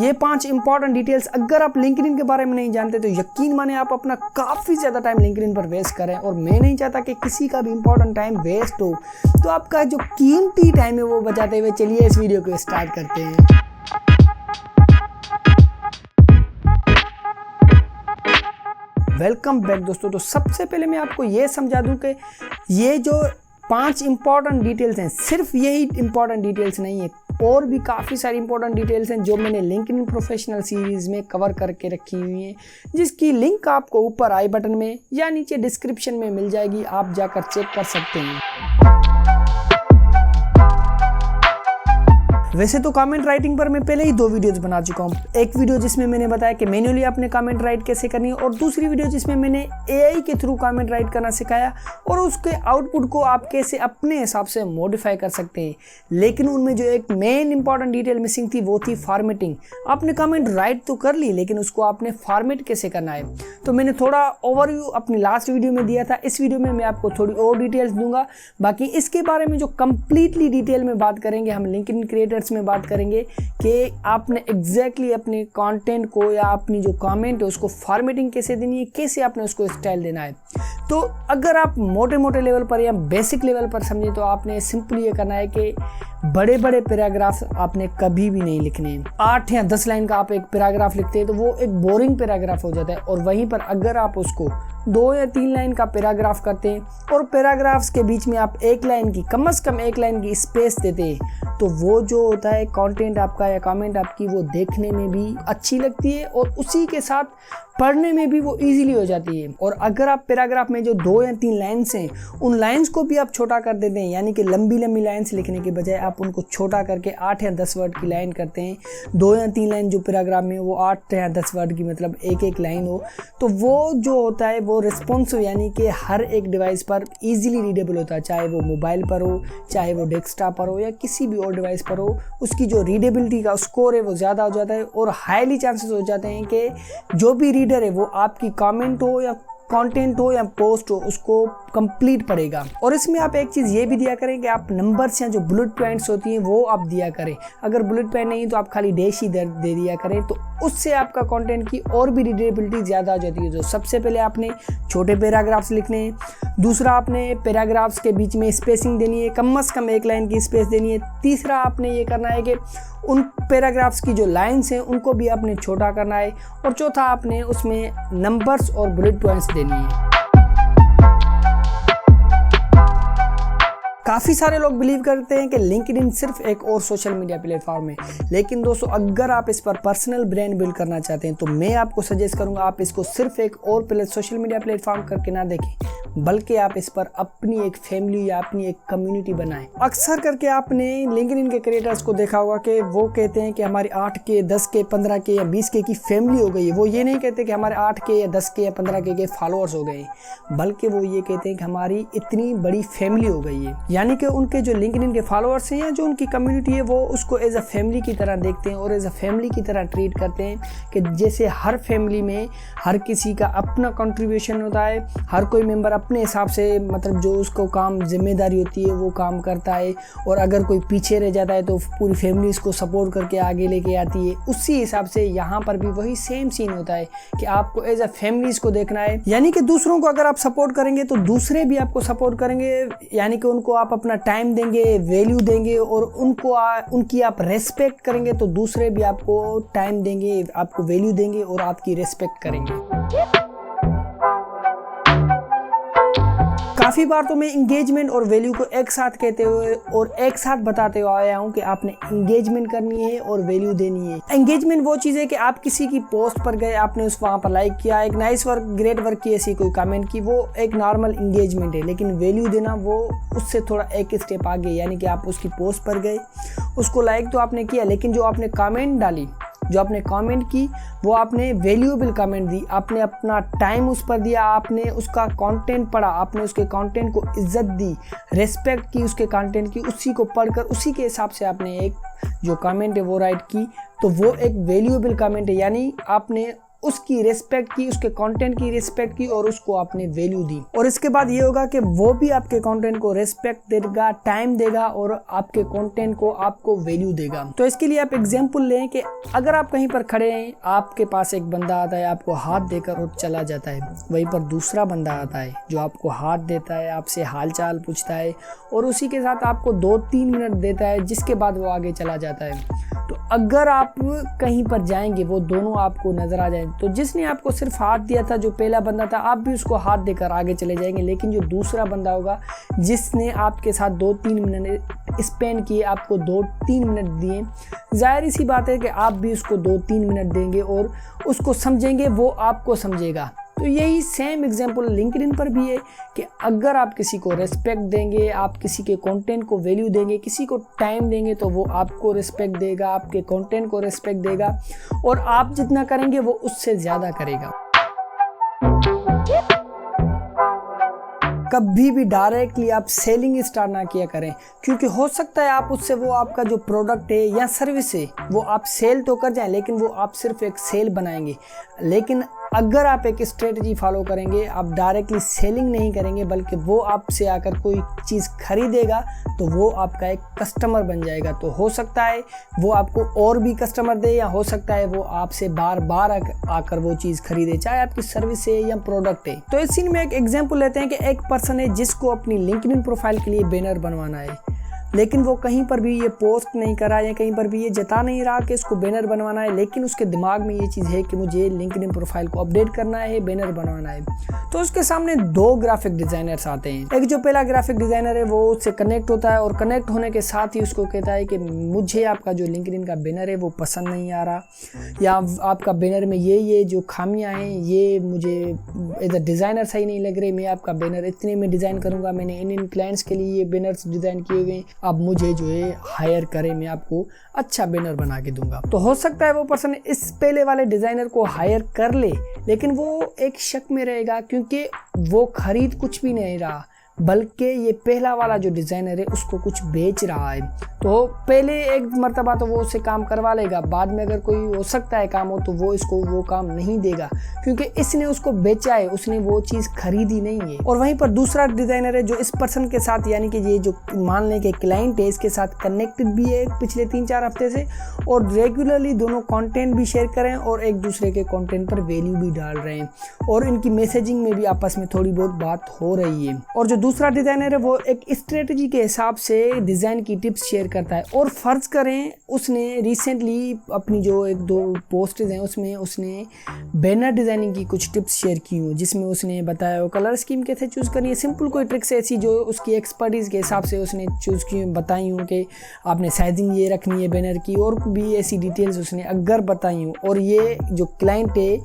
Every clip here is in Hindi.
ये 5 इंपॉर्टेंट डिटेल्स अगर आप लिंक्डइन के बारे में नहीं जानते तो यकीन माने आप अपना काफ़ी ज़्यादा टाइम लिंक्डइन पर वेस्ट करें, और मैं नहीं चाहता कि किसी का भी इंपॉर्टेंट टाइम वेस्ट हो। तो आपका जो कीमती टाइम है वो बचाते हुए चलिए इस वीडियो को स्टार्ट करते हैं। वेलकम बैक दोस्तों। तो सबसे पहले मैं आपको ये समझा दूं कि ये जो 5 इंपॉर्टेंट डिटेल्स हैं, सिर्फ यही इंपॉर्टेंट डिटेल्स नहीं है, और भी काफ़ी सारी इंपॉर्टेंट डिटेल्स हैं जो मैंने लिंक्डइन प्रोफेशनल सीरीज़ में कवर करके रखी हुई हैं, जिसकी लिंक आपको ऊपर आई बटन में या नीचे डिस्क्रिप्शन में मिल जाएगी, आप जाकर चेक कर सकते हैं। वैसे तो कमेंट राइटिंग पर मैं पहले ही 2 वीडियोस बना चुका हूँ। एक वीडियो जिसमें मैंने बताया कि मैन्युअली अपने कमेंट राइट कैसे करनी है, और दूसरी वीडियो जिसमें मैंने एआई के थ्रू कमेंट राइट करना सिखाया और उसके आउटपुट को आप कैसे अपने हिसाब से मॉडिफाई कर सकते हैं। लेकिन उनमें जो एक मेन इंपॉर्टेंट डिटेल मिसिंग थी वो थी फॉर्मेटिंग। आपने कमेंट राइट तो कर ली, लेकिन उसको आपने फॉर्मेट कैसे करना है। तो मैंने थोड़ा ओवरव्यू अपनी लास्ट वीडियो में दिया था, इस वीडियो में मैं आपको थोड़ी और डिटेल्स दूंगा। बाकी इसके बारे में जो कंप्लीटली डिटेल में बात करेंगे, हम लिंक्डइन क्रिएटर्स में बात करेंगे कि आपने एग्जैक्टली अपने कंटेंट को या अपनी जो कमेंट है उसको फॉर्मेटिंग कैसे देनी है, कैसे आपने उसको स्टाइल देना है। तो अगर आप मोटे मोटे लेवल पर या बेसिक लेवल पर समझे तो आपने सिंपली ये करना है कि बड़े बड़े पैराग्राफ्स आपने कभी भी नहीं लिखने हैं। 8 या 10 लाइन का आप एक पैराग्राफ लिखते हैं तो वो एक बोरिंग पैराग्राफ हो जाता है, और वहीं पर अगर आप उसको 2 या 3 लाइन का पैराग्राफ करते हैं और पैराग्राफ्स के बीच में आप 1 लाइन की कम से कम 1 लाइन की स्पेस देते हैं, तो वो जो होता है कंटेंट आपका या कमेंट आपकी, वो देखने में भी अच्छी लगती है और उसी के साथ पढ़ने में भी वो इजीली हो जाती है। और अगर आप पैराग्राफ में जो 2 या 3 लाइन्स हैं उन लाइन्स को भी आप छोटा कर देते हैं, यानी कि लंबी लंबी लाइन्स लिखने के बजाय आप उनको छोटा करके 8 या 10 वर्ड की लाइन करते हैं। 2 या 3 लाइन जो पैराग्राफ में वो 8 या 10 वर्ड की, मतलब एक लाइन हो, तो वो जो होता है वो रिस्पॉन्सिव, यानी कि हर एक डिवाइस पर इजीली रीडेबल होता है, चाहे वो मोबाइल पर हो, चाहे वो डेस्कटॉप पर हो या किसी भी और डिवाइस पर हो। उसकी जो रीडेबिलिटी का स्कोर है वो ज़्यादा हो जाता है, और हाईली चांसेस हो जाते हैं कि जो भी रीडर है वो आपकी कमेंट हो या कंटेंट हो या पोस्ट हो उसको कंप्लीट पड़ेगा। और इसमें आप एक चीज़ ये भी दिया करें कि आप नंबर्स या जो बुलेट पॉइंट्स होती हैं वो आप दिया करें। अगर बुलेट पॉइंट नहीं तो आप खाली डैश ही दे दिया करें, तो उससे आपका कंटेंट की और भी रीडेबिलिटी ज़्यादा हो जाती है। तो सबसे पहले आपने छोटे पैराग्राफ्स लिखने हैं, दूसरा आपने पैराग्राफ्स के बीच में स्पेसिंग देनी है, कम से कम 1 लाइन की स्पेस देनी है, तीसरा आपने ये करना है कि उन पैराग्राफ्स की जो लाइन्स हैं उनको भी आपने छोटा करना है, और चौथा आपने उसमें नंबर्स और बुलेट पॉइंट्स देनी है। काफ़ी सारे लोग बिलीव करते हैं कि लिंक्डइन सिर्फ एक और सोशल मीडिया प्लेटफॉर्म है, लेकिन दोस्तों अगर आप इस पर पर्सनल ब्रांड बिल्ड करना चाहते हैं तो मैं आपको सजेस्ट करूंगा आप इसको सिर्फ एक और सोशल मीडिया प्लेटफॉर्म करके ना देखें, बल्कि आप इस पर अपनी एक फैमिली या अपनी एक कम्युनिटी बनाएं। अक्सर करके आपने लिंक्डइन के क्रिएटर्स को देखा होगा कि वो कहते हैं कि हमारी 8K, 10K, 15K या 20K की फैमिली हो गई है। वो ये नहीं कहते कि हमारे 8K या 10K या 15K के फॉलोअर्स हो गए, बल्कि वो ये कहते हैं कि हमारी इतनी बड़ी फैमिली हो गई है। यानी कि उनके जो लिंक्डइन के फॉलोअर्स हैं या जो उनकी कम्युनिटी है वो उसको एज अ फैमिली की तरह देखते हैं और एज अ फैमिली की तरह ट्रीट करते हैं, कि जैसे हर फैमिली में हर किसी का अपना कंट्रीब्यूशन होता है, हर कोई मेंबर अपने हिसाब से, मतलब जो उसको काम जिम्मेदारी होती है वो काम करता है, और अगर कोई पीछे रह जाता है तो पूरी फैमिली उसको सपोर्ट करके आगे लेके आती है। उसी हिसाब से यहाँ पर भी वही सेम सीन होता है कि आपको एज अ फैमिली इसको देखना है। यानी कि दूसरों को अगर आप सपोर्ट करेंगे तो दूसरे भी आपको सपोर्ट करेंगे, यानी कि उनको आप अपना टाइम देंगे, वैल्यू देंगे, और उनकी आप रेस्पेक्ट करेंगे तो दूसरे भी आपको टाइम देंगे, आपको वैल्यू देंगे और आपकी रेस्पेक्ट करेंगे। काफ़ी बार तो मैं इंगेजमेंट और वैल्यू को एक साथ कहते हुए और एक साथ बताते हुए आया हूँ कि आपने इंगेजमेंट करनी है और वैल्यू देनी है। एंगेजमेंट वो चीज़ है कि आप किसी की पोस्ट पर गए, आपने उस वहाँ पर लाइक किया, एक नाइस वर्क, ग्रेट वर्क की ऐसी कोई कमेंट की, वो एक नॉर्मल इंगेजमेंट है। लेकिन वैल्यू देना वो उससे थोड़ा एक स्टेप आगे, यानी कि आप उसकी पोस्ट पर गए, उसको लाइक तो आपने किया, लेकिन जो आपने कमेंट डाली, जो आपने कमेंट की, वो आपने वैल्यूएबल कमेंट दी, आपने अपना टाइम उस पर दिया, आपने उसका कंटेंट पढ़ा, आपने उसके कंटेंट को इज्जत दी, रेस्पेक्ट की उसके कंटेंट की, उसी को पढ़कर उसी के हिसाब से आपने एक जो कमेंट है वो राइट की, तो वो एक वैल्यूएबल कमेंट है। यानी आपने उसकी रिस्पेक्ट की, उसके कंटेंट की रिस्पेक्ट की और उसको आपने वैल्यू दी। और इसके बाद ये होगा कि वो भी आपके कंटेंट को रिस्पेक्ट देगा, टाइम देगा और आपके कंटेंट को आपको वैल्यू देगा। तो इसके लिए आप एग्जांपल लें कि अगर आप कहीं पर खड़े हैं, आपके पास एक बंदा आता है, आपको हाथ देकर और चला जाता है, वहीं पर दूसरा बंदा आता है जो आपको हाथ देता है, आपसे हालचाल पूछता है और उसी के साथ आपको 2-3 मिनट देता है, जिसके बाद वो आगे चला जाता है। तो अगर आप कहीं पर जाएंगे, वो दोनों आपको नजर आ जाए, तो जिसने आपको सिर्फ हाथ दिया था, जो पहला बंदा था, आप भी उसको हाथ देकर आगे चले जाएंगे। लेकिन जो दूसरा बंदा होगा जिसने आपके साथ 2-3 मिनट स्पेंड किए, आपको 2-3 मिनट दिए, जाहिर सी बात है कि आप भी उसको 2-3 मिनट देंगे और उसको समझेंगे, वो आपको समझेगा। तो यही सेम एग्जांपल लिंक्डइन पर भी है कि अगर आप किसी को रिस्पेक्ट देंगे, आप किसी के कंटेंट को वैल्यू देंगे, किसी को टाइम देंगे, तो वो आपको रिस्पेक्ट देगा, आपके कंटेंट को रिस्पेक्ट देगा और आप जितना करेंगे वो उससे ज़्यादा करेगा। कभी भी डायरेक्टली आप सेलिंग स्टार्ट ना किया करें, क्योंकि हो सकता है आप उससे वो आपका जो प्रोडक्ट है या सर्विस है वो आप सेल तो कर जाएं, लेकिन वो आप सिर्फ एक सेल बनाएंगे। लेकिन अगर आप एक स्ट्रेटजी फॉलो करेंगे, आप डायरेक्टली सेलिंग नहीं करेंगे, बल्कि वो आपसे आकर कोई चीज़ खरीदेगा, तो वो आपका एक कस्टमर बन जाएगा। तो हो सकता है वो आपको और भी कस्टमर दे, या हो सकता है वो आपसे बार बार आकर वो चीज़ खरीदे, चाहे आपकी सर्विस है या प्रोडक्ट है। तो इस सीन में एक एग्जाम्पल लेते हैं कि एक पर्सन है जिसको अपनी लिंक्डइन प्रोफाइल के लिए बैनर बनवाना है, लेकिन वो कहीं पर भी ये पोस्ट नहीं कर रहा है या कहीं पर भी ये जता नहीं रहा कि इसको बैनर बनवाना है, लेकिन उसके दिमाग में ये चीज़ है कि मुझे लिंक्डइन प्रोफाइल को अपडेट करना है, बैनर बनवाना है। तो उसके सामने 2 ग्राफिक डिज़ाइनर्स आते हैं। एक जो पहला ग्राफिक डिज़ाइनर है वो उससे कनेक्ट होता है और कनेक्ट होने के साथ ही उसको कहता है कि मुझे आपका जो लिंक्डइन का बैनर है वो पसंद नहीं आ रहा, या आपका बैनर में ये जो खामियाँ हैं, ये मुझे एज अ डिज़ाइनर सही नहीं लग रही, मैं आपका बैनर इतने में डिज़ाइन करूँगा, मैंने इन क्लाइंट्स के लिए ये बैनर्स डिज़ाइन किए हुए हैं, अब मुझे जो है हायर करें, मैं आपको अच्छा बैनर बना के दूंगा। तो हो सकता है वो पर्सन इस पहले वाले डिज़ाइनर को हायर कर ले, लेकिन वो एक शक में रहेगा, क्योंकि वो खरीद कुछ भी नहीं रहा, बल्कि ये पहला वाला जो डिज़ाइनर है उसको कुछ बेच रहा है। तो पहले एक मर्तबा तो वो उससे काम करवा लेगा, बाद में अगर कोई हो सकता है काम हो तो वो इसको वो काम नहीं देगा, क्योंकि इसने उसको बेचा है, उसने वो चीज़ खरीदी नहीं है। और वहीं पर दूसरा डिज़ाइनर है जो इस पर्सन के साथ, यानी कि ये जो मान लें कि क्लाइंट है, इसके साथ कनेक्टेड भी है पिछले 3-4 हफ्ते से, और रेगुलरली दोनों कंटेंट भी शेयर करें और एक दूसरे के कंटेंट पर वैल्यू भी डाल रहे हैं, और इनकी मैसेजिंग में भी आपस में थोड़ी बहुत बात हो रही है। और जो दूसरा डिज़ाइनर है वो एक स्ट्रेटजी के हिसाब से डिज़ाइन की टिप्स शेयर करता है। और फ़र्ज़ करें उसने रिसेंटली अपनी जो 1-2 पोस्ट हैं उसमें उसने बैनर डिज़ाइनिंग की कुछ टिप्स शेयर की हूँ, जिसमें उसने बताया हो कलर स्कीम कैसे चूज़ करनी है, सिंपल कोई ट्रिक्स ऐसी जो उसकी एक्सपर्टीज़ के हिसाब से उसने चूज़ की बताई हूँ कि आपने साइजिंग ये रखनी है बैनर की, और भी ऐसी डिटेल्स उसने अगर बताई हूँ, और ये जो क्लाइंट है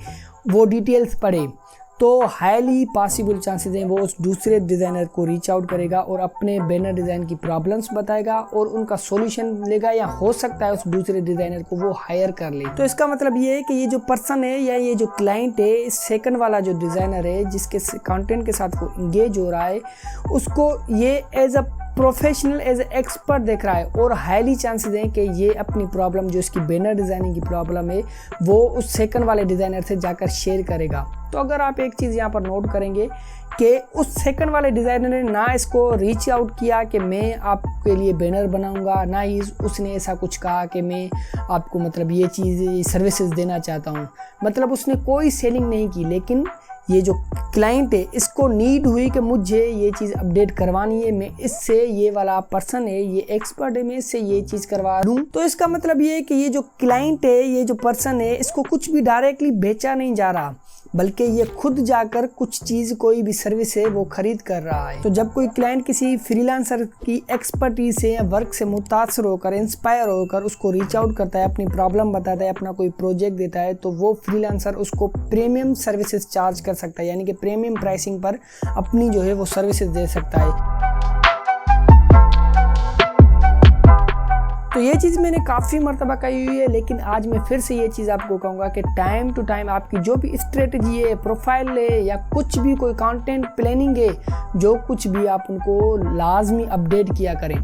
वो डिटेल्स पढ़े, तो हाईली पॉसिबल चांसेस हैं वो उस दूसरे डिज़ाइनर को रीच आउट करेगा और अपने बैनर डिज़ाइन की प्रॉब्लम्स बताएगा और उनका सॉल्यूशन लेगा, या हो सकता है उस दूसरे डिज़ाइनर को वो हायर कर ले। तो इसका मतलब ये है कि ये जो पर्सन है या ये जो क्लाइंट है, सेकंड वाला जो डिज़ाइनर है जिसके कंटेंट के साथ वो इंगेज हो रहा है, उसको ये as a professional, as expert देख रहा है, और हाईली चांसेस हैं कि ये अपनी प्रॉब्लम जो इसकी बैनर डिज़ाइनिंग की प्रॉब्लम है वो उस सेकंड वाले डिज़ाइनर से जाकर शेयर करेगा। तो अगर आप एक चीज़ यहाँ पर नोट करेंगे कि उस सेकंड वाले डिज़ाइनर ने ना इसको रीच आउट किया कि मैं आपके लिए बैनर बनाऊंगा, ना ही उसने ऐसा कुछ कहा कि मैं आपको मतलब ये चीज़ सर्विसेज देना चाहता हूँ, मतलब उसने कोई सेलिंग नहीं की। लेकिन ये जो क्लाइंट है इसको नीड हुई कि मुझे ये चीज़ अपडेट करवानी है, मैं इससे, ये वाला पर्सन है ये एक्सपर्ट है, मैं इससे ये चीज़ करवा दूँ। तो इसका मतलब ये है कि ये जो क्लाइंट है, ये जो पर्सन है, इसको कुछ भी डायरेक्टली बेचा नहीं जा रहा, बल्कि ये खुद जाकर कुछ चीज़, कोई भी सर्विस है वो खरीद कर रहा है। तो जब कोई क्लाइंट किसी फ्रीलांसर की एक्सपर्टीज से या वर्क से मुतासर होकर, इंस्पायर होकर उसको रीच आउट करता है, अपनी प्रॉब्लम बताता है, अपना कोई प्रोजेक्ट देता है, तो वो फ्रीलांसर उसको प्रीमियम सर्विसेज चार्ज कर सकता है, यानी कि प्रीमियम प्राइसिंग पर अपनी जो है वो सर्विसेज दे सकता है। तो ये चीज़ मैंने काफ़ी मर्तबा कही हुई है, लेकिन आज मैं फिर से ये चीज़ आपको कहूँगा कि टाइम टू टाइम आपकी जो भी स्ट्रेटजी है, प्रोफाइल है, या कुछ भी कोई कंटेंट प्लानिंग है, जो कुछ भी आप उनको लाजमी अपडेट किया करें।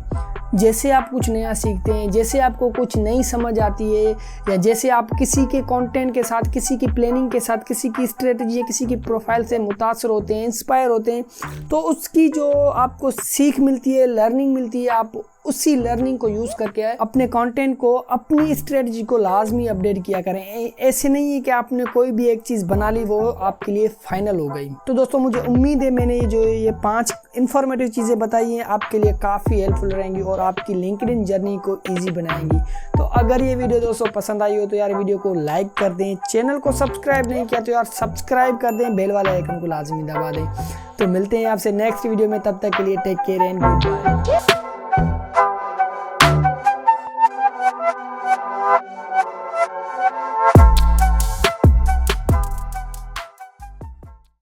जैसे आप कुछ नया सीखते हैं, जैसे आपको कुछ नई समझ आती है, या जैसे आप किसी के कंटेंट के साथ, किसी की प्लानिंग के साथ, किसी की स्ट्रेटजी या किसी की प्रोफाइल से मुतासर होते हैं, इंस्पायर होते हैं, तो उसकी जो आपको सीख मिलती है, लर्निंग मिलती है, आप उसी लर्निंग को यूज़ करके अपने कंटेंट को, अपनी स्ट्रेटजी को लाजमी अपडेट किया करें। ऐसे नहीं है कि आपने कोई भी एक चीज़ बना ली वो आपके लिए फाइनल हो गई। तो दोस्तों मुझे उम्मीद है मैंने ये 5 इंफॉर्मेटिव चीज़ें बताई हैं आपके लिए काफ़ी हेल्पफुल रहेंगी और आपकी लिंक्डइन जर्नी को ईजी बनाएंगी। तो अगर ये वीडियो दोस्तों पसंद आई हो तो यार वीडियो को लाइक कर दें, चैनल को सब्सक्राइब नहीं किया तो यार सब्सक्राइब कर दें, बेल वाला आइकन को लाजमी दबा दें। तो मिलते हैं आपसे नेक्स्ट वीडियो में, तब तक के लिए take care and good bye.